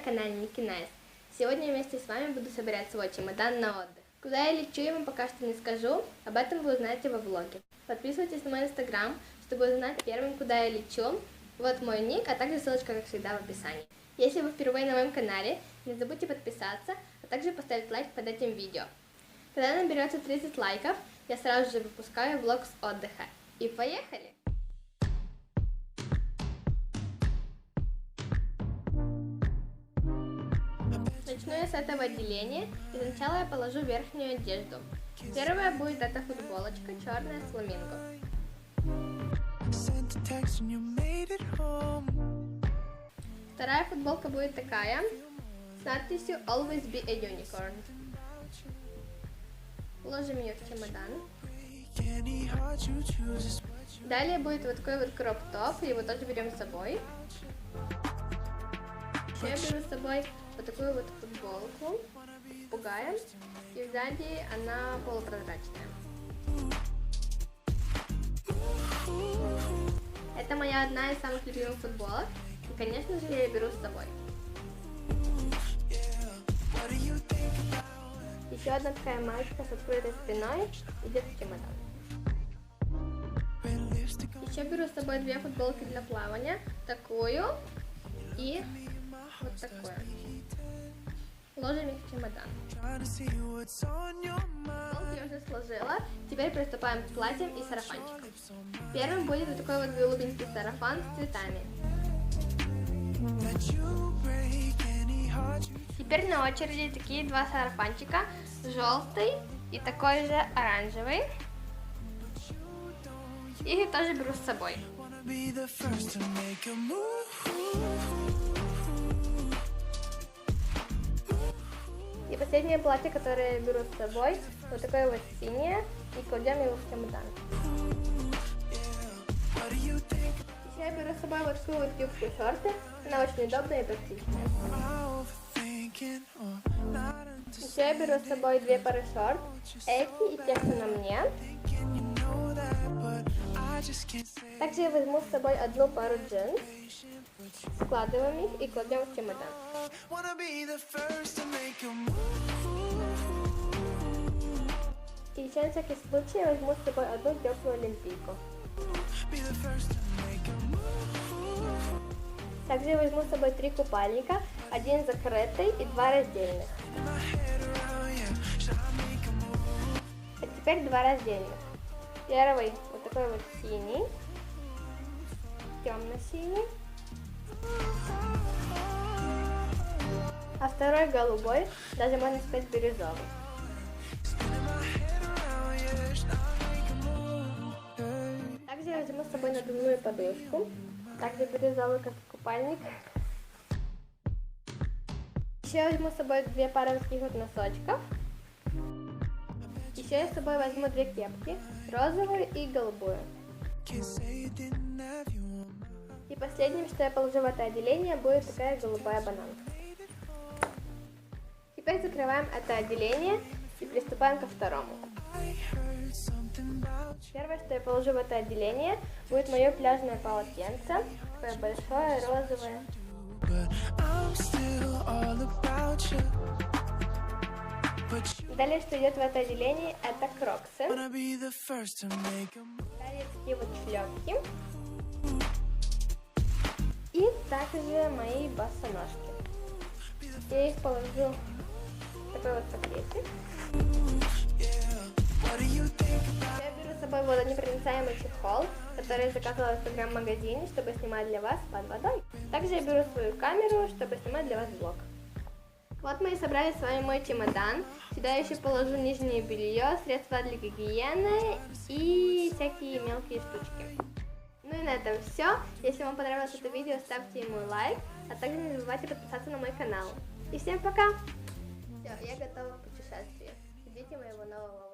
канале Ники Найс. Сегодня я вместе с вами буду собирать свой чемодан на отдых. Куда я лечу, я вам пока что не скажу, об этом вы узнаете во влоге. Подписывайтесь на мой инстаграм, чтобы узнать первым, куда я лечу. Вот мой ник, а также ссылочка, как всегда, в описании. Если вы впервые на моем канале, не забудьте подписаться, а также поставить лайк под этим видео. Когда наберется 30 лайков, я сразу же выпускаю влог с отдыха. И поехали! Начну я с этого отделения, и сначала я положу верхнюю одежду. Первая будет эта футболочка, черная с фламинго. Вторая футболка будет такая, с надписью Always be a unicorn. Ложим ее в чемодан. Далее будет вот такой вот кроп-топ, его тоже берем с собой. Еще я беру с собой вот такую вот футболку с попугаем, и сзади она полупрозрачная. Это моя одна из самых любимых футболок, и, конечно же, я ее беру с собой. Еще одна такая маечка с открытой спиной идет в чемодан. Еще беру с собой две футболки для плавания, такую и вот такую. Ложим их в чемодан. Футболки я уже сложила. Теперь приступаем к платьям и сарафанчикам. Первым будет вот такой вот голубенький сарафан с цветами. Теперь на очереди такие два сарафанчика, желтый и такой же оранжевый. Их тоже беру с собой. И последнее платье, которое я беру с собой, вот такое вот синее, и кладем его в чемодан. Еще я беру с собой вот такую вот юбку шорты, она очень удобная и практичная. Еще я беру с собой две пары шорт, эти и те, что на мне. Также я возьму с собой одну пару джинс, складываем их и кладем в чемодан. И еще на всякий случай я возьму с собой одну теплую олимпийку. Также я возьму с собой 3 купальника, один закрытый и 2 раздельных. А теперь 2 раздельных. Первый вот такой вот синий, темно-синий, а второй голубой, даже можно сказать бирюзовый. Также я возьму с собой надувную подушку, также бирюзовый, как купальник. Еще я возьму с собой 2 пары таких вот носочков. Еще я с собой возьму 2 кепки, розовую и голубую. И последним, что я положу в это отделение, будет такая голубая бананка. Теперь закрываем это отделение и приступаем ко второму. Первое, что я положу в это отделение, будет мое пляжное полотенце, такое большое, розовое. Далее, что идет в это отделение, это кроксы. Далее такие вот шлепки. И также мои босоножки. Я их положу в такой вот пакетик. Я беру с собой водонепроницаемый чехол, который я заказала в инстаграм-магазине, чтобы снимать для вас под водой. Также я беру свою камеру, чтобы снимать для вас влог. Вот мы и собрали с вами мой чемодан. Сюда я еще положу нижнее белье, средства для гигиены и всякие мелкие штучки. Ну и на этом все. Если вам понравилось это видео, ставьте ему лайк, а также не забывайте подписаться на мой канал. И всем пока! Все, я готова к путешествию. Ждите моего нового